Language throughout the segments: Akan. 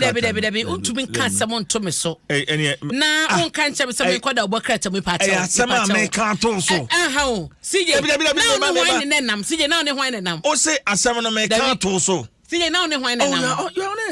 Debi untumi kan samon to me so na on kan chebe se me koda obokrata me party asema me kan to so CJ na ne hwan ne nam o say asema no me kan to so CJ na ne hwan ne nam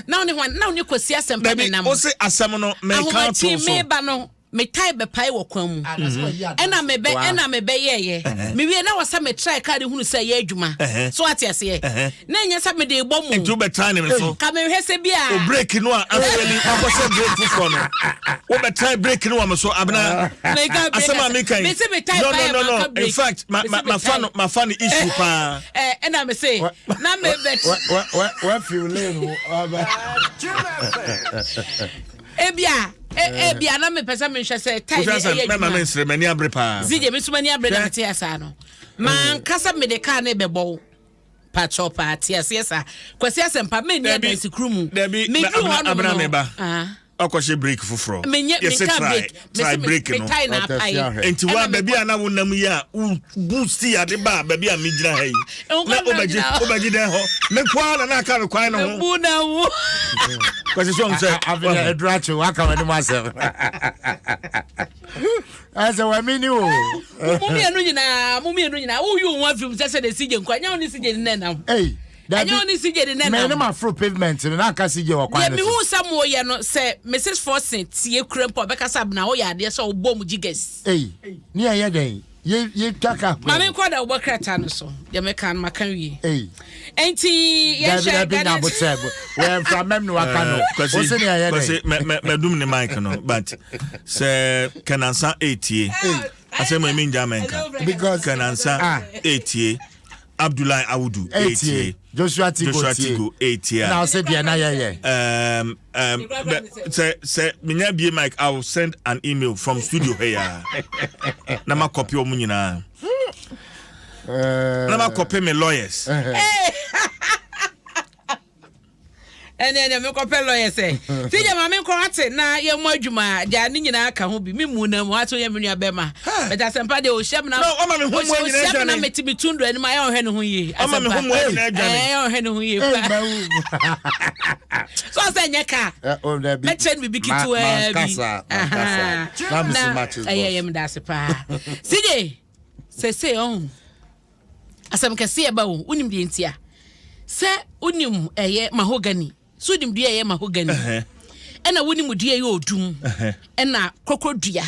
na ne hwan na ne kwasi asempa ne nam o say asema no me kan to so me ba no me tai be pai wo kwan mu ena me be ye me wie na wasa me try card hunu say ye adwuma so atiase na nya sa me de bom mu ntu be try me so ka me hwese bia o break no afeli akose break fufu no wo be try break no am so abna asema me kan no in fact my fan issue pa ena me say na me bet what feel lane ebia na me pesa me hwe say tai me ma nsre mani abre pa zije me sumani abre na te asa no man kasa me de ka na bebo pacho pa te asa kwasi asempa me ni adansi krumu me dru abna me ba akoshe break fufro yes try break no enti wa baby ana wonam yi a boost ya de ba baby a me gira ha yi na obaji den ho me kwa na aka me kwan no ho bu na wo kwasi so nse avena edracho aka we ni masem asa wa mini o mumi enu nyina wo yu won afim se de sije nkwa nya oni sije ne nam Anyo ni sije de nena. Me na afro pavement na aka sije wa kwan. Me hu samo ye no se Mrs Forsen tie krempo be kasa na wo ya de so bom jiges. Ni aye den. Ye taka. Ma me kwada wo krata no so. Ye me kan makan wi. Enti ye share ga na botsebo. We from mem no aka no. O se ni aye den. Me dum ni mic no but se kanansa etie. Asema me nja menka. Because kanansa etie. Abdullah Awudu 8 Joshua Tigo 8 now say dia na ye say minya bie Mike I will send an email from studio here na ma copy omu nyina na ma copy me lawyers ene me ko pelo yese ti je ma me ko ate na ye mo adwuma ja ni nyina aka ho bi me mu na mu ato ye me nua be ma beta sempa de o hyem na no o ma me ho mo nyina ja na meti bitundu ani ma ye o hwe ne ho yi o ma me ho mo nyina adwane o hwe ne ho yi so say nyeka me chen bi bikitu e bi na misi matches aye me da se pa sije se on asam kase e ba wo unim de ntia se unim eye mahogany so dim dua eye mahogany ena wonim dua ye odum ena krokodua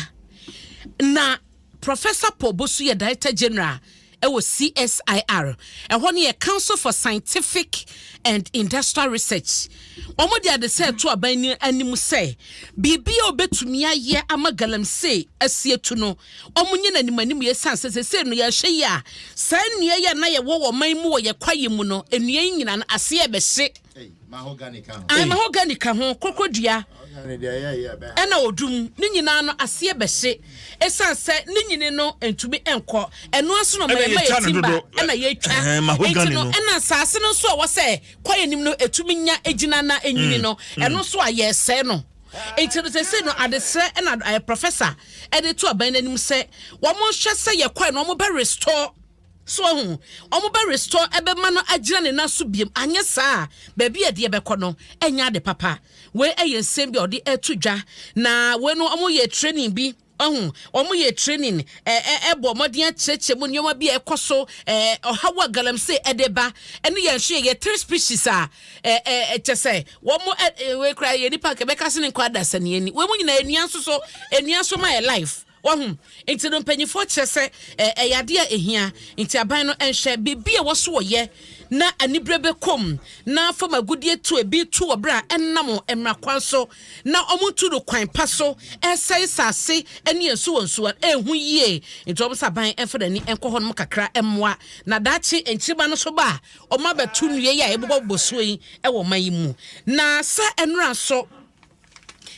na Professor Pobosu ye Director General ewo CSIR ehwo ne ye Council for Scientific and Industrial Research omodi ade se to aban ni anim se bibia obetumi aye amagalamse asietu no omunye nanim ye sanse se no ye hwe ya san nua ye na ye wo man mu wo ye kwaye mu no enua nyina na ase e be hye mahogany ka ho krokodua ena odum ni nyina no ase be hye esanse ni nyine no entumi enko eno aso no ma ye timba ena ye twa no ena sase no so wo se kwaye nim no etumi nya egina na enyini no eno so aye se no enti no se no adesre ena professor ede to aban nanim se wo mo hwe se ye kwaye no mo be restore so omo be restore ebe ma no agira ne na so biem anye saa ba bia de be kono enya de papa we eye nsem bi ode etudwa na we no omo ye training bi omo ye training ebo modern cheche mu nyoma bi ekoso ohawa galamse edeba ene ye hwe ye 3 species chese wo mo we kra ye nipa ke be kase ne kwada sane ani we mu nyina enua so my life enti no mpanyifo kyese eyade a ehia enti aban no enhwe bibia wo so ye na anibrebe kom na fama gudie to ebi to obra ennam emrakwan so na omuntu do kwan paso esai sase ene enso wonso ehu yie enti obusaban enfedani enkoho no kakra emmoa na dachi enchiba no so ba omabetu nue ya ebobobosoi ewo mayimu na sa enra so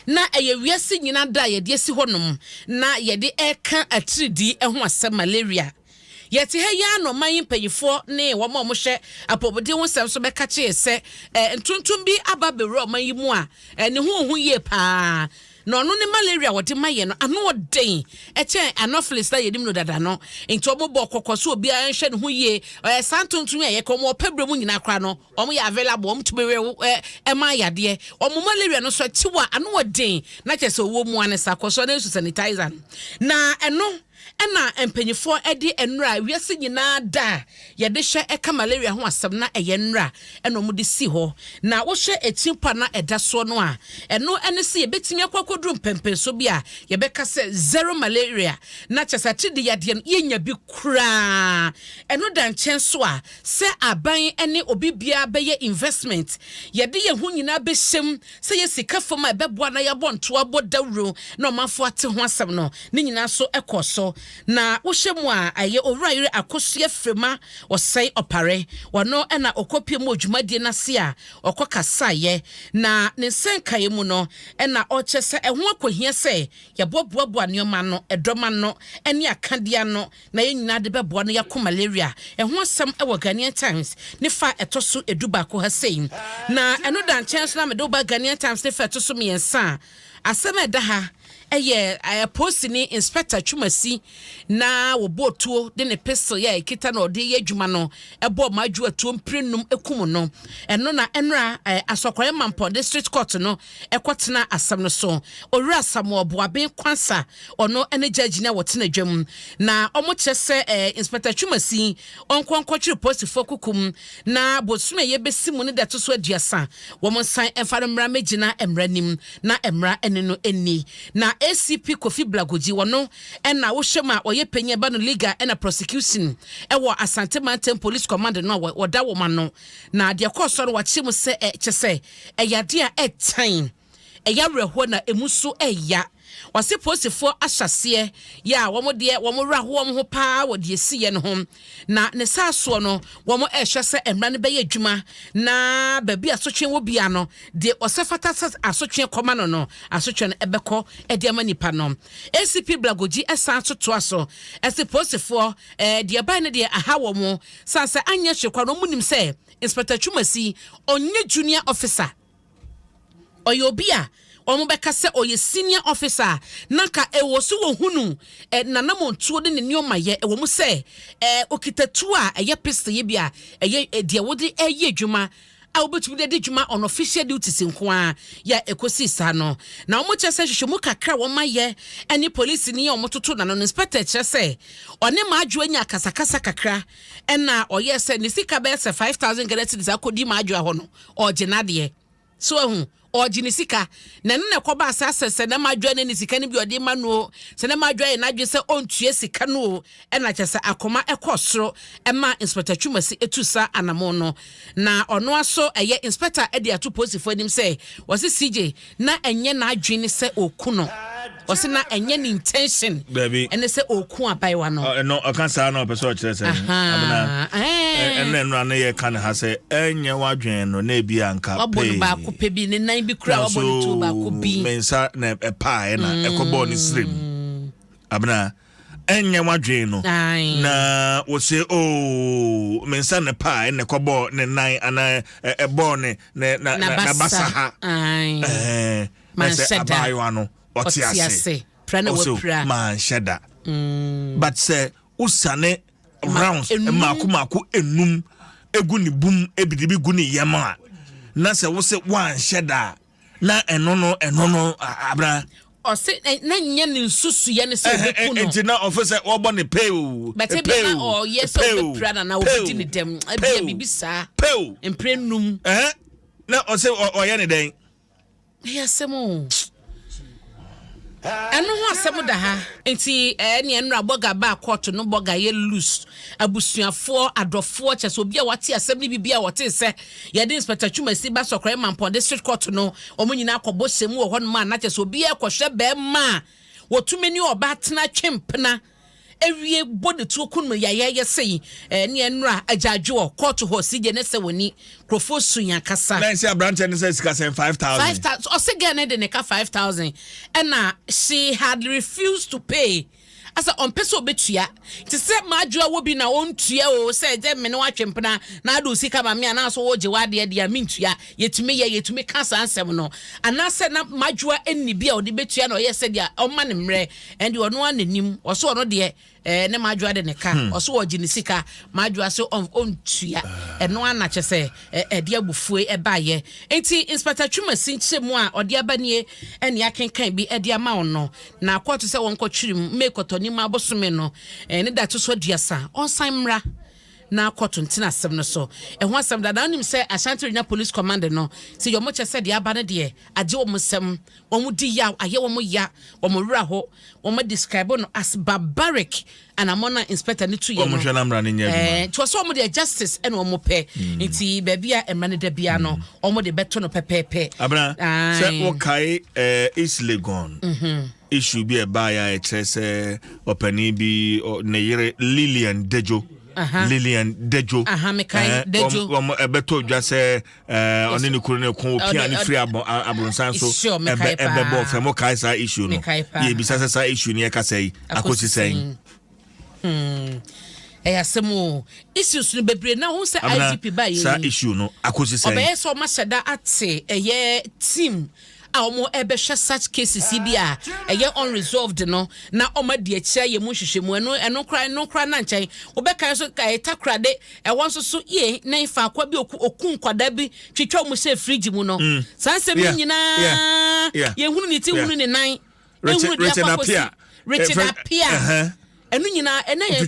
na wiase nyina da ye de si honom na ye de eka atridi eho asem malaria yete he ya no man panyifo ne wo ma mo hye apobode ho sem so be ka che se ntuntum bi aba beru man yi mu a ne ho ye pa no no ne malaria wo de maye no ano den eche anopheles da yedim no dada no enti omo bo kokoso obi an hwe ne ho yie santonton ye komo pebre mu nyina kra no omo ya available omo tubere ma yade omo malaria no so tiwa ano den na chese owo mu anesa koso na sanitizer na eno ena empanyifo edi enra wiase nyina da ye de hwe eka malaria ho asem na eye nra eno mu de si ho na wo hwe etimpa na eda so no a eno ene se ye betimi akwakodru mpempen so bia ye beka se zero malaria na chesa tidi yade no ye nya bi kura eno dan chen so a se aban ene obibia be ye investment ye de ye ho nyina be hyem se ye sika foma e beboa na ye bonto abodawro na omafo ate ho asem no ni nyina so ekoso na wohwemu a aye owurayire akosua frema osai opare wono na okopie mu odwumadie na se a okokasaye na ne senkaye mu no na ochese eho akohia se ye boboaboa neoma no edoma no ene akadia no na ye nyina de beboa no yakọ malaria eho asem ewo Ghanaian Times ne fa etoso eduba ko ha sei na eno dan chance na me do ba Ghanaian Times ne fa etoso miensa asem edaha eye post ni inspector Chumasi na wo botuo de ne pistol ya ekita na ode ye adwuma no ebo maju atuo mprenum ekum no eno na enra asokore mampo district court no ekotena asam no so owura asam oboaben kwansa ono ene judge na wotena dwam na omo kyese inspector Chumasi onkonkotwere post fokukum na bosume ye besimu ne dato so aduasa wo mo san emfa mra megina emranim na emra ene no eni na ACP Kofi Blagoji wono ena wo hwema oye penye ba no liga ena prosecution ewo Asante Mountain Police Command no woda wo ma no na de koso no wachi mu se kyese eyade a etan eya reho na emuso eya wase posifo ahyase ya womo de womo raho womo ho pa wode esiye no ho na ne saso no womo ehwe se emra ne beye adwuma na babi asotwe wo bia no de osefata asotwe koma no asotwe no ebeko ede amanipa no ACP Blagoji esan toto aso ese posifo de ba ne de aha womo sanse anya hwekwa no munim se Inspector Chumasi onye junior officer oyobia omo beka se oye senior officer nanka ewo so wo hunu nanamontuo de ne nioma ye ewo mu se okitatu a eye piste ye bia eye de wode eye adwuma a obetu de adwuma on official duties nko a ya ekosi sa no na omo kyese hwehwemu kakra wo maye eni police ni omo toto na no inspector kyese one ma adwo anya kasakasa kakra na oye se ni sika be se 5000 Ghana cedis akodi ma adwo ho no oginade so ahu ojinisika na nne koba asase na madwa ne nisika ne bi ode ma no se na madwa na adwe se ontue sika no na kyese akoma ekosoro ema Inspector Chumasi etusa anamo no na ono aso eye inspector edi atu posifo nim se wose CJ na enye na adwe ne se okuno wose na enye ni intention ene se oku abaiwa no no akansa na opeso kire se abena enne no na ye kan ha se enye wadwen no na ebi anka pe obo ba ko pe bi ne nan bi kura obo ni to ba ko bi mensa na epa na ekobo ni slim abena enye wadwen no na wo se o mensa na pa na ekobo ne nan ana ebo ne na basaha man se abaiwa no otiase prana wo pra man sheda but say usane rounds maku enum egu ni bum ebidibi gu ni yema na se wo se wan sheda na eno no abra o se na nye ni nsusu ye ne se obeku no enti na officer obo ne peu but e be na o yes o prana na obedi ni dem abia bibisa emprenum na o se o ye ne den yesemo eno ho asem da ha enti ne enra boga ba court no boga ye loose abusuafo adofo kyese obi a wate asem ni bibia wote se ye de Inspector Chumasi ba sokore mampo district court no omunyina akobo semu wo hono ma na kyese obi e kohwe be ma wotumeni oba tena twempena ewie body to kunmu ya sei ne enra ajajo court ho sije ne se woni profosu ya kasa na se branch ne se sika 5000 o se gane de ne ka 5000 and she had refused to pay asa on peso betua te se madwa wo bi na on tua o se je me ne watwempena na ado sika ma me ana so wo je wade de amintua yetumi kasa ansem no ana se na madwa enni bia o de betua na o ye se dia o ma ne mre and ono ananim o so ono de ne madwa de ne ka o so wo gine sika madwa so on tua eno ana kyese de abufue baye enti inspector Twuma sinchemu a ode abanie ene akenkan bi de ama ono na akoto se won kotwirim mekoto ni ma bosome no ne da to so duasa on sanmra na akoto ntina asem no so ho asem da nim se Ashanti Regional Police Command no se yo mo kyese de aba ne de age wo musem wo mu di ya aye wo mu ya wo mu wura ho wo mo describe no as barbaric and amona inspector ni tu ye no to so mo de justice and wo mo pe nti ba bia emane da bia no wo mo de beto no pepepe abra se wo kai is legon issue bi e ba ya e trese opani bi ne yire Lilian Dejo Mekai Dejo ebeto dwa se oni ne kuro ne ko pia ne free abronsan so ebebo femo kai sa issue no ye bi sa issue ne ka sei akosi sei asemo issues no bebre na ho se IGP ba ye sa issue no akosi sei obe so ma sheda ate team omo ebehwe such cases bia unresolved no na oma de akia ye mu hwehwemu eno kra na nchen obeka so ka etakra de wonso so ye na ifa akwa bi okun kwada bi twetwa mu se fridge mu no sanse mi nyina ye hunu ni ti hunu ni nan Richard Apia enu nyina ena ye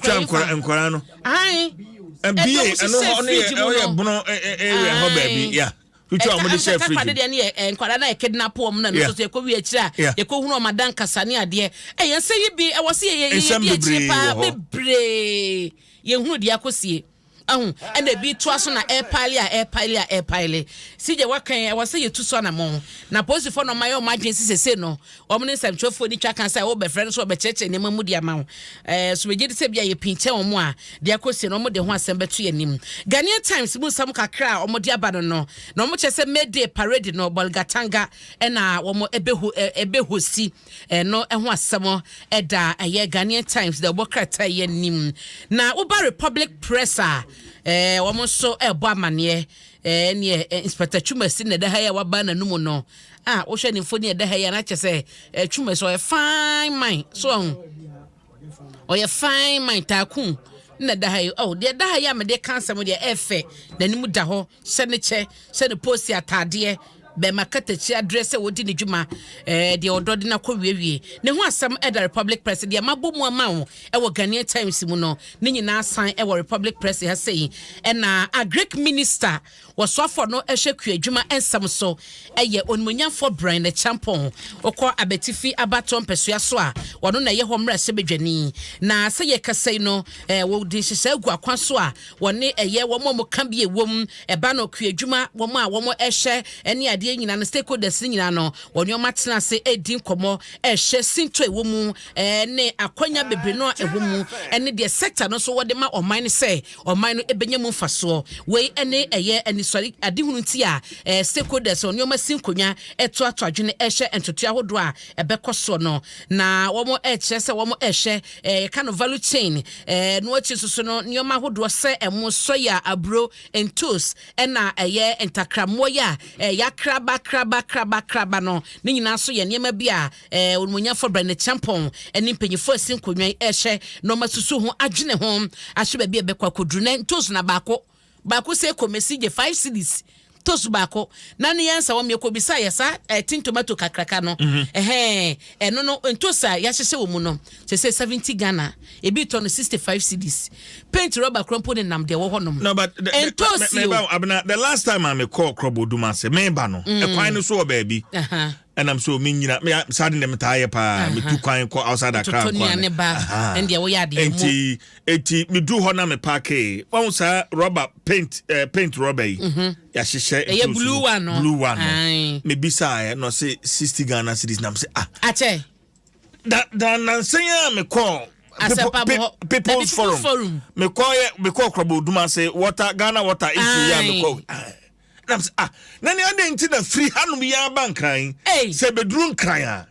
nkora no ai ebie eno ye bono area ho baby Ucho amode share free. De nkwada na kidnap wo na no so ekowi akira yekohunu omadan kasane ade ye se yi bi wo se ye akira pa bebre ye hunu de akosie ene bi to aso na airpile sije wakan wo se ye tu so na mo na police for no mayo emergency sese no omne samchofo ni twa kan say wo be friend so be cheche ne mamu dia ma so be gidi se bia ye pinche wo mo a de akosie no mo de ho asem beto yanim Ghanaian Times mu sam kakra omo dia ba no na omo chese May parade no Bolgatanga na wo mo ebehosi no ho asem eda eye Ghanaian Times de bokrata yanim na Uba Republic Presser womo so ebo amane ne Inspector Twuma si ne da ha ya waba na numu no wo hwe ne mfoni e da ha ya na kyese Twuma so fine mind so fine mind takun na da ha de da ha ya me de cancer mo de efe na nimu da ho hye ne che hye ne post atade be makatachi address wodi ne dwuma de odode na kɔwiewie ne ho asɛm the Republic Press de mabomu ama wo Ghanaian Times mu no ne nyina san Republic Press ha sei na a Greek minister was for no ehwe kuadwuma ensam so onmunyafo Brian the Champon okɔ abetifi abaton pesua so a wono na ye homra se bedwani na se ye kasei no wo di hyehyɛ gu akwa so a wone wo mo ka bie wom eba no kuadwuma wo mo a wo mo ehye ene nyina no stakeholders nyina no wonyo matena se edin komo ehye sinto ewo mu ne akwanya bebre no ewo mu ene de sector no so wode ma oman se oman no ebenya mu mfaso we ene ene sori adihunu ti a stakeholders wonyo masinkonya eto atwadwene ehye entoto ahodo a ebekoso no na womo ehye se womo ehye kind of value chain no achi so no nyoma ahodo se emo soya abro entos ena entakramo ya yakra kraba no ni nyina so ye niema bia onmunya for Brian Champon eni mpanyifo asinkonwan ehye no masusu ho adwene ho ahye ba bia bekwa kodru na ntos na baako se komesi je 5 cities tosu bako na ne yansa wo meko bisa yesa tin tomato kakraka no eno no entosa ya hyehye wo mu no se 70 Ghana ebi to no 65 cedis paint rubber crumple ne nam de wo honom no but the last time I me call Kroboduma se me ba no e kwan no so o ba bi and I'm so mean me sad them tie pa me two kwan ko outside the crowd and there we are the enti me do ho na me park won sa rubber paint rubber ya hyehye blue one me bisa no say 60 Ghana cedis na me say ache that nansen me call People's Forum me call Kroboduma say water Ghana water issue ya me call na ne ade nti na free hanum ya bankran se bedrun kran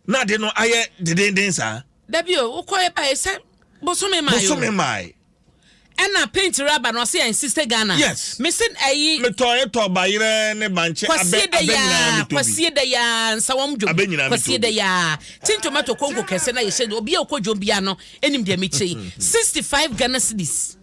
na de no aye deden sa Dabio ukoye ba ese bosome mai ena paint rubber no say insist Ghana yes mesin ayi me to bayire ne banche kwasie da ya nsawom dwom kwasie da ya tin tomato konko kese na yehye obi akodwom bia no enim de meche 65 Ghana cedis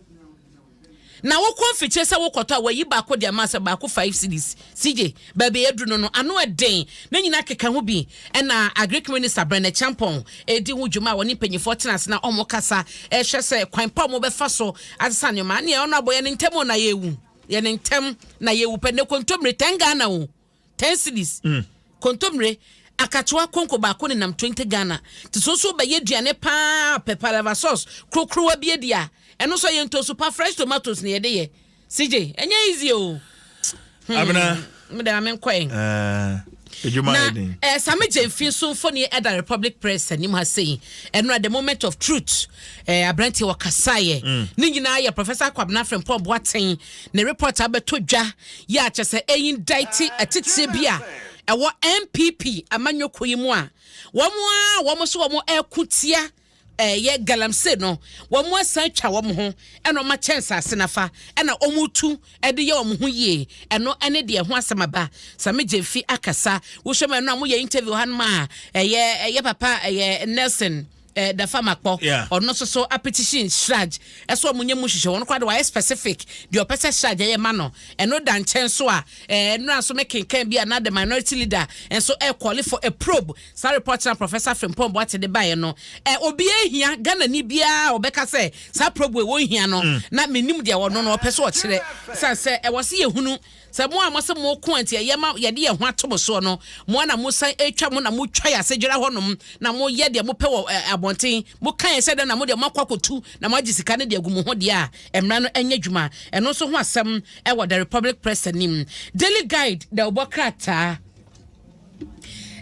na wo konfiche se wo koto ayi ba ko de amasa ba ko 5 cedis CJ baby edru no ano eden na nyina keka ho bi na agric minister Brene Champon edi ho dwuma woni panyifo tenase na omo kasa ehwe se kwan pa mo be fa so asesa ne ma ne ono aboye ne ntem na yewu ye ne ntem na yewu pe ne kontomre 10 Ghana wo 10 cedis kontomre akatwa konko ba ko ne nam 20 Ghana tisoso ba yeduane pa pepper sauce krokrowa bi edia eno so ye nto super fresh tomatoes ne yede ye CJ enye easy o abena me da men kwen ejuma edin same jemfi so foni at the Republic Press anim ha say eno at the moment of truth abranti wakasaye ni nyina ya Professor Kwabena Frempong Boateng ne report abeto dwa ya chese indicti atitire bia ewo MPP amanyoko yimu a womo so womo ekutia ye galamse no womo asan twa womo ho eno ma chance asenafa ena omutu ede ye womo ho ye eno ene de ho asemaba same jemfi akasa wo hwema no amoye interview han ma ye papa Nelson the farmer po or no so appetition shraj eso munye mu hwehwe won kwade wa specific the opesa shraj ye mano eno dan chen so a no aso making can be another minority leader and so call for a probe sa report na Professor Frempong Boateng de bae no obi ehia Ghana ni bia obeka say sa probe we won hia no na menim de wono no opesa o kire say wose ye hunu se mo amase mo ko anti ye ma ye de ye ho atobo so no mo na mo san etwa mo na mo twa ya segera honom na mo ye de mo pe wo abonten mo kan se de na mo de makwakotu na mo agisika ne de agumo ho de a emra no anya dwuma eno so ho asem wo the Republic Press anim Daily Guide the obokrata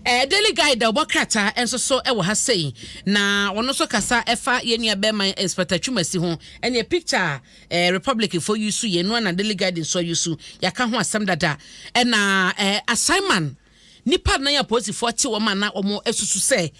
Daily Guide the obokrata enso so wo ha sei na wono so kasa efa ye nua be man Inspector Twumasi ho ene picture Republic for you su ye no na Daily Guide so you su yaka ho asem dada na assignment nipa na ya posi 40 wo ma na omo esusu se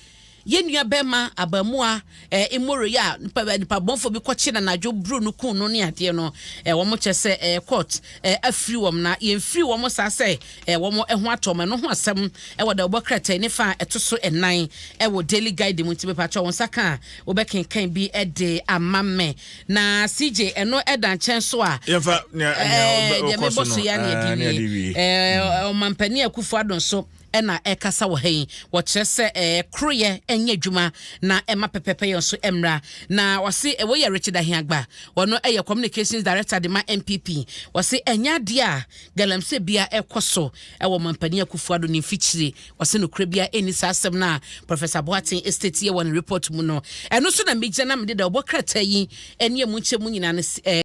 ye nua bema abamua imoro ya nipa bonfo bi kwachi na najo bru no kun no ne ade no wo mo chese court afri wom na ye mfri wom sa se wo mo ho atoma no ho asem wo da obokrata ne fa etoso enan wo Daily Guide mu tibe pacho won saka wo be kenkan bi ede amamme na CJ eno edan chen so a ye fa o koso no o mampani Akufo Adom so ena ekasa wo hen wo kyerese kroye enye dwuma na ema pepepe yo so emra na wose wo ye Richard Ahiagba wono eye communications director de ma MPP wose enya de a galamse bia ekoso wo mampani Akufo Adom ni fichire wose no kra bia eni sasem na Professor Boateng estate ye won report mu no eno so na megya na mede da obokrata yi ene mu nche mu nyina